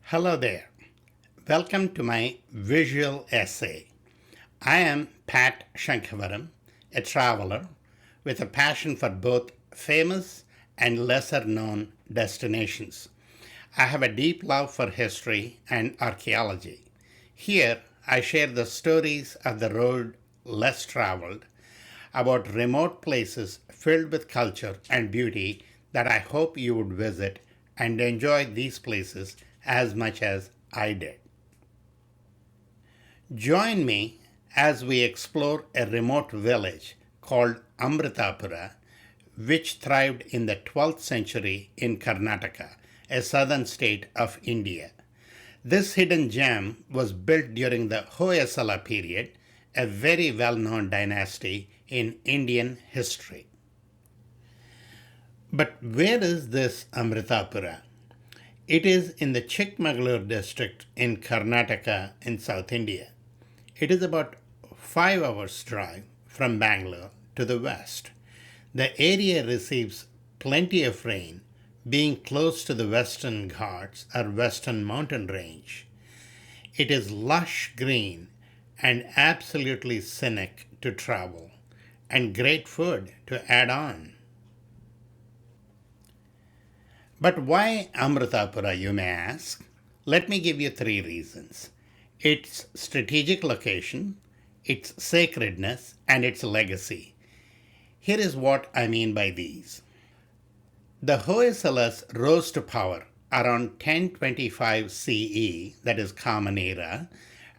Hello there. Welcome to my visual essay. I am Pat Sankhavaram, a traveler with a passion for both famous and lesser known destinations. I have a deep love for history and archaeology. Here, I share the stories of the road less traveled, about remote places filled with culture and beauty that I hope you would visit and enjoy these places as much as I did. Join me as we explore a remote village called Amrutapura, which thrived in the 12th century in Karnataka, a southern state of India. This hidden gem was built during the Hoysala period, a very well-known dynasty in Indian history. But where is this Amritapura? It is in the Chikmagalur district in Karnataka in South India. It is about 5 hours drive from Bangalore to the west. The area receives plenty of rain, being close to the Western Ghats or Western Mountain Range. It is lush green and absolutely scenic to travel, and great food to add on. But why Amrutapura, you may ask? Let me give you 3 reasons: its strategic location, its sacredness, and its legacy. Here is what I mean by these. The Hoysalas rose to power around 1025 CE, that is Common Era,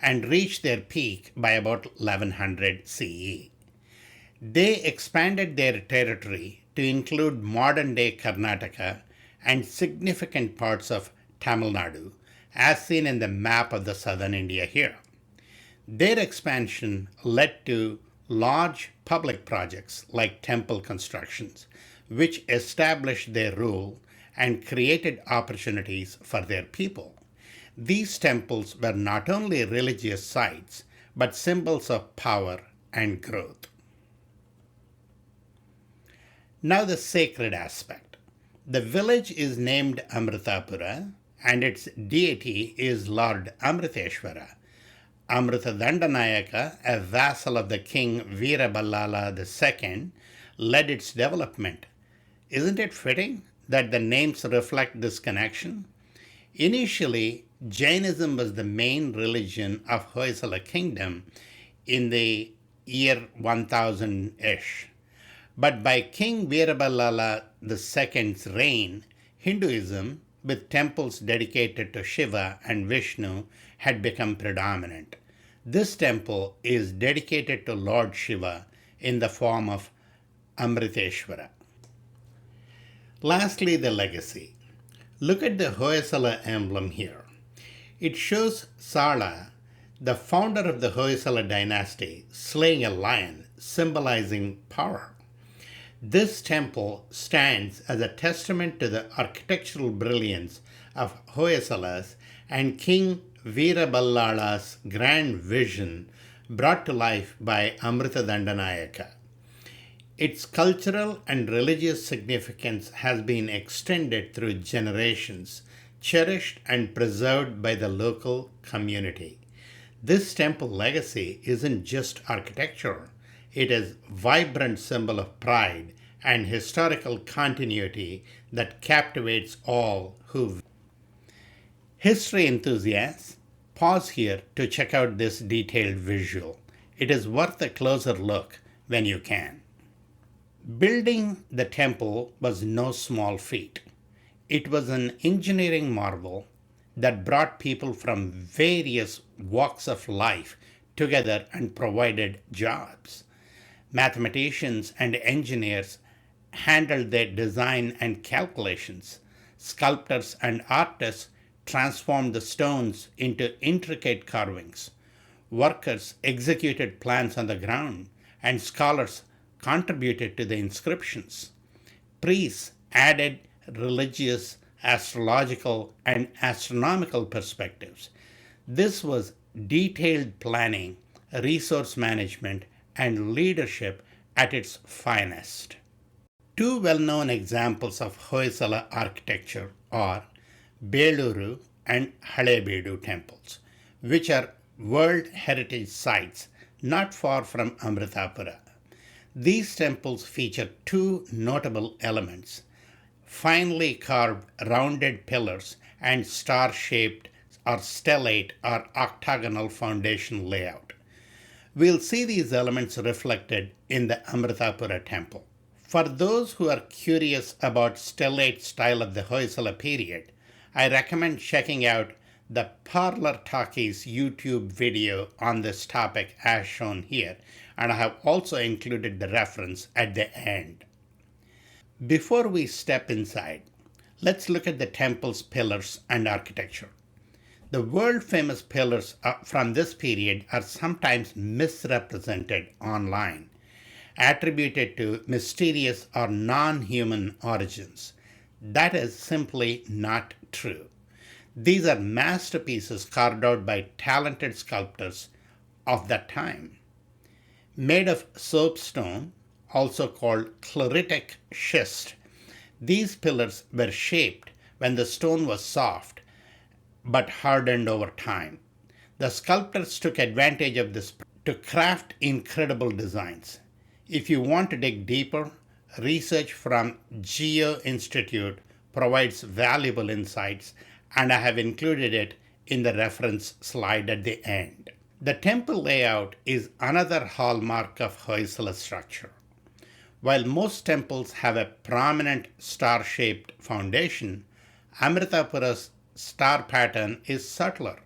and reached their peak by about 1100 CE. They expanded their territory to include modern-day Karnataka and significant parts of Tamil Nadu, as seen in the map of the southern India here. Their expansion led to large public projects like temple constructions, which established their rule and created opportunities for their people. These temples were not only religious sites, but symbols of power and growth. Now the sacred aspect. The village is named Amritapura, and its deity is Lord Amriteshwara. Amrutadandanayaka, a vassal of the king Veeraballala II, led its development. Isn't it fitting that the names reflect this connection? Initially, Jainism was the main religion of Hoysala kingdom in the year 1000-ish. But by King Veeraballala II's reign, Hinduism, with temples dedicated to Shiva and Vishnu, had become predominant. This temple is dedicated to Lord Shiva in the form of Amriteshwara. Lastly, the legacy. Look at the Hoysala emblem here. It shows Sala, the founder of the Hoysala dynasty, slaying a lion, symbolizing power. This temple stands as a testament to the architectural brilliance of Hoysalas and King Veeraballala's grand vision brought to life by Amrutadandanayaka. Its cultural and religious significance has been extended through generations, cherished and preserved by the local community. This temple legacy isn't just architecture, it is a vibrant symbol of pride and historical continuity that captivates all who. History enthusiasts, pause here to check out this detailed visual. It is worth a closer look when you can. Building the temple was no small feat. It was an engineering marvel that brought people from various walks of life together and provided jobs. Mathematicians and engineers handled their design and calculations. Sculptors and artists transformed the stones into intricate carvings. Workers executed plans on the ground, and scholars contributed to the inscriptions. Priests added religious, astrological, and astronomical perspectives. This was detailed planning, resource management, and leadership at its finest. Two well-known examples of Hoysala architecture are Beluru and Halebedu temples, which are World Heritage Sites not far from Amrutapura. These temples feature two notable elements: finely carved rounded pillars and star-shaped or stellate or octagonal foundation layout. We'll see these elements reflected in the Amritapura temple. For those who are curious about stellate style of the Hoysala period, I recommend checking out the Parlor Talkies YouTube video on this topic as shown here, and I have also included the reference at the end. Before we step inside, let's look at the temple's pillars and architecture. The world-famous pillars from this period are sometimes misrepresented online, attributed to mysterious or non-human origins. That is simply not true. These are masterpieces carved out by talented sculptors of that time. Made of soapstone, also called chloritic schist, these pillars were shaped when the stone was soft but hardened over time. The sculptors took advantage of this to craft incredible designs. If you want to dig deeper, research from Geo Institute provides valuable insights, and I have included it in the reference slide at the end. The temple layout is another hallmark of Hoysala structure. While most temples have a prominent star-shaped foundation, Amritapura's star pattern is subtler.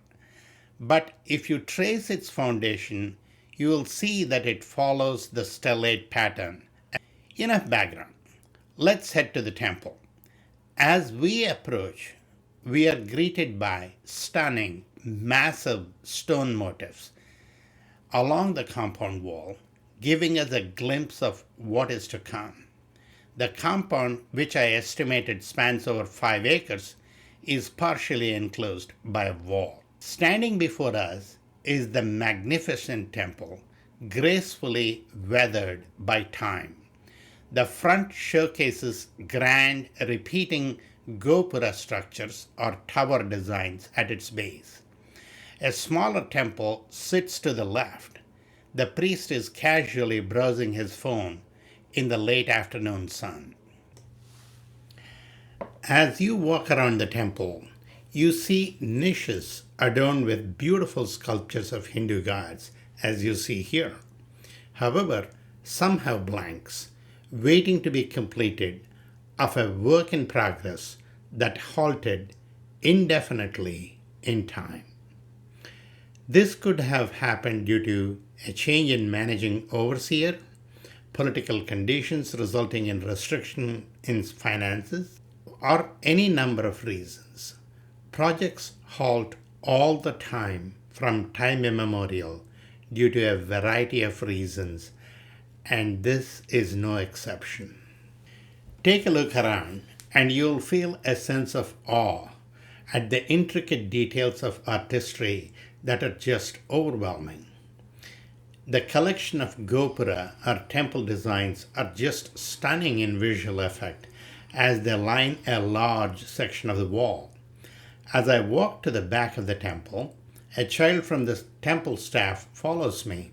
But if you trace its foundation, you will see that it follows the stellate pattern. Enough background. Let's head to the temple. As we approach, we are greeted by stunning, massive stone motifs along the compound wall, giving us a glimpse of what is to come. The compound, which I estimated spans over 5 acres, is partially enclosed by a wall. Standing before us is the magnificent temple, gracefully weathered by time. The front showcases grand, repeating gopura structures or tower designs at its base. A smaller temple sits to the left. The priest is casually browsing his phone in the late afternoon sun. As you walk around the temple, you see niches adorned with beautiful sculptures of Hindu gods, as you see here. However, some have blanks, waiting to be completed, of a work in progress that halted indefinitely in time. This could have happened due to a change in managing overseer, political conditions resulting in restriction in finances, or any number of reasons. Projects halt all the time from time immemorial due to a variety of reasons, and this is no exception. Take a look around and you'll feel a sense of awe at the intricate details of artistry that are just overwhelming. The collection of gopura or temple designs are just stunning in visual effect as they line a large section of the wall. As I walk to the back of the temple, a child from the temple staff follows me,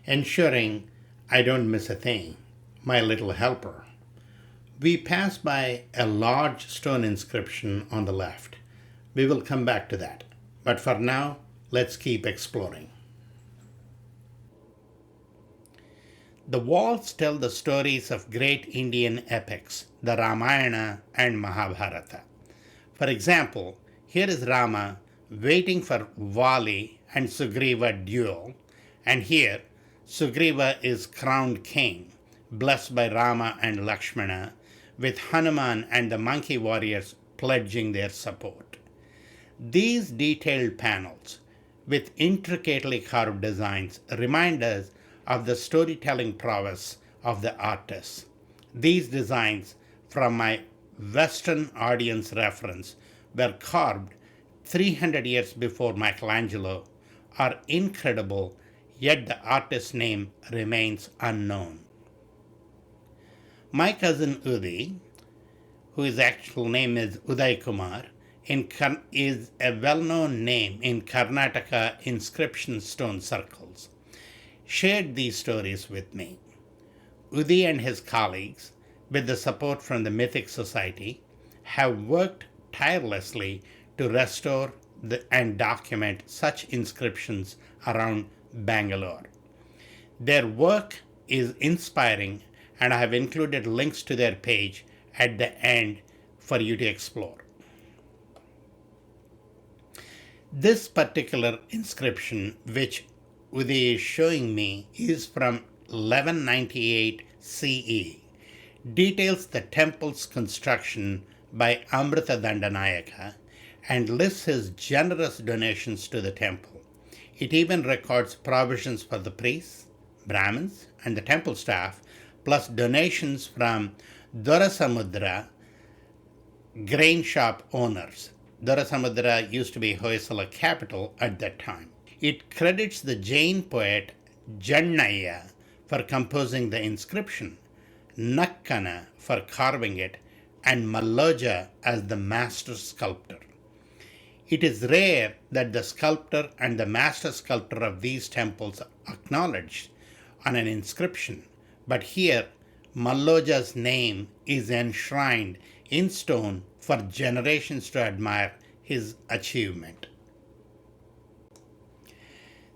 ensuring I don't miss a thing, my little helper. We pass by a large stone inscription on the left. We will come back to that, but for now, let's keep exploring. The walls tell the stories of great Indian epics, the Ramayana and Mahabharata. For example, here is Rama waiting for Vali and Sugriva duel, and here Sugriva is crowned king, blessed by Rama and Lakshmana, with Hanuman and the monkey warriors pledging their support. These detailed panels, with intricately carved designs, remind us of the storytelling prowess of the artists. These designs, from my Western audience reference, were carved 300 years before Michelangelo, are incredible, yet the artist's name remains unknown. My cousin Udi, whose actual name is Uday Kumar, is a well-known name in Karnataka inscription stone circles, shared these stories with me. Udi and his colleagues, with the support from the Mythic Society, have worked tirelessly to restore and document such inscriptions around Bangalore. Their work is inspiring, and I have included links to their page at the end for you to explore. This particular inscription, which Uday is showing me, is from 1198 CE, details the temple's construction by Amrutapura and lists his generous donations to the temple. It even records provisions for the priests, Brahmins, and the temple staff, plus donations from Dorasamudra grain shop owners. Dorasamudra used to be Hoysala capital at that time. It credits the Jain poet Jannaya for composing the inscription, Nakkana for carving it, and Malloja as the master sculptor. It is rare that the sculptor and the master sculptor of these temples are acknowledged on an inscription, but here Malloja's name is enshrined in stone for generations to admire his achievement.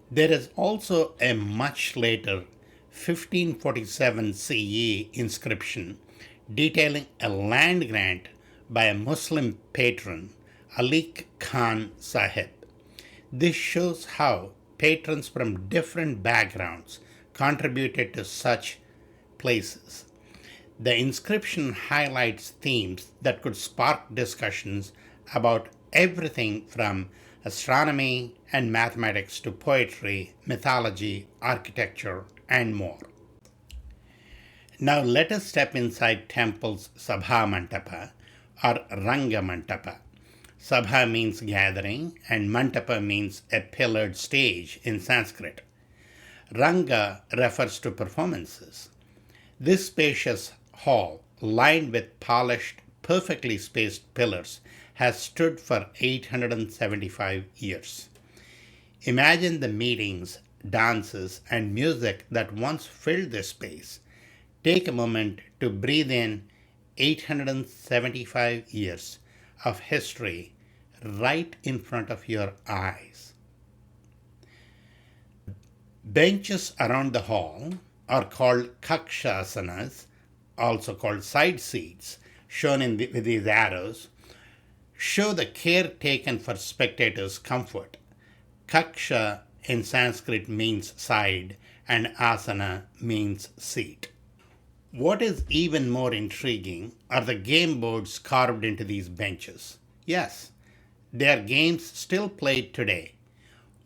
There is also a much later 1547 CE inscription detailing a land grant by a Muslim patron, Alik Khan Sahib. This shows how patrons from different backgrounds contributed to such places. The inscription highlights themes that could spark discussions about everything from astronomy and mathematics to poetry, mythology, architecture, and more. Now let us step inside temple's Sabha Mantapa or Ranga Mantapa. Sabha means gathering and Mantapa means a pillared stage in Sanskrit. Ranga refers to performances. This spacious hall, lined with polished, perfectly spaced pillars, has stood for 875 years. Imagine the meetings, dances, and music that once filled this space. Take a moment to breathe in 875 years of history right in front of your eyes. Benches around the hall are called kakshasanas, also called side seats, shown with these arrows, show the care taken for spectators' comfort. Kaksha in Sanskrit means side and asana means seat. What is even more intriguing are the game boards carved into these benches. Yes, they are games still played today.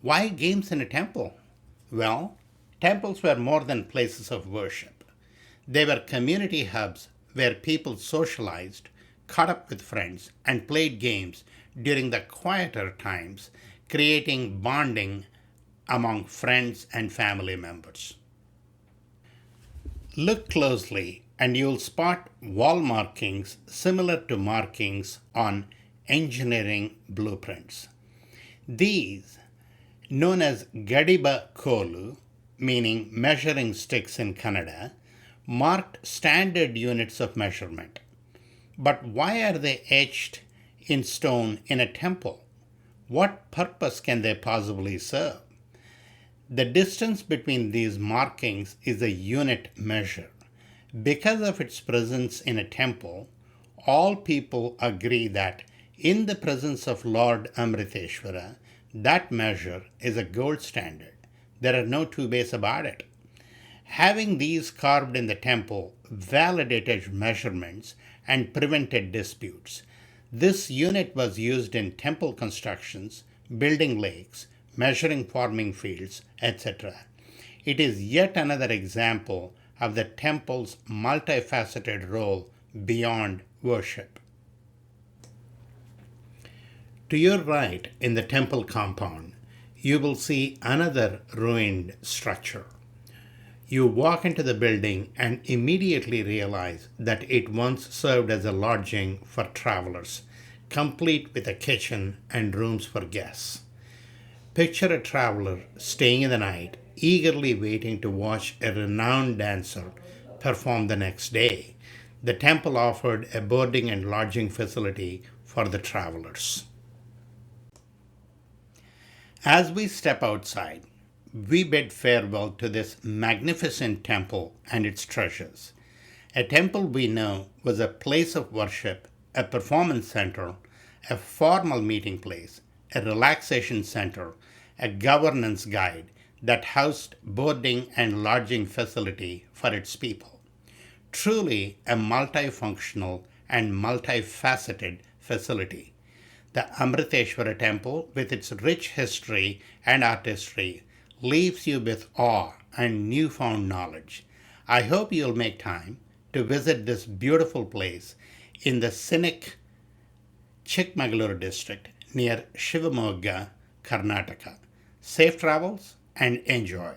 Why games in a temple? Well, temples were more than places of worship. They were community hubs where people socialized, caught up with friends, and played games during the quieter times, creating bonding among friends and family members. Look closely and you'll spot wall markings similar to markings on engineering blueprints. These, known as Gadiba Kolu, meaning measuring sticks in Kannada, marked standard units of measurement. But why are they etched in stone in a temple? What purpose can they possibly serve? The distance between these markings is a unit measure. Because of its presence in a temple, all people agree that in the presence of Lord Amriteshwara, that measure is a gold standard. There are no two ways about it. Having these carved in the temple validated measurements and prevented disputes. This unit was used in temple constructions, building lakes, measuring farming fields, etc. It is yet another example of the temple's multifaceted role beyond worship. To your right in the temple compound, you will see another ruined structure. You walk into the building and immediately realize that it once served as a lodging for travelers, complete with a kitchen and rooms for guests. Picture a traveler staying in the night, eagerly waiting to watch a renowned dancer perform the next day. The temple offered a boarding and lodging facility for the travelers. As we step outside, we bid farewell to this magnificent temple and its treasures. A temple we know was a place of worship, a performance center, a formal meeting place, a relaxation center, a governance guide that housed boarding and lodging facility for its people. Truly a multifunctional and multifaceted facility. The Amriteshwara temple, with its rich history and artistry, leaves you with awe and newfound knowledge. I hope you'll make time to visit this beautiful place in the scenic Chikmagaluru district near Shivamogga, Karnataka. Safe travels and enjoy.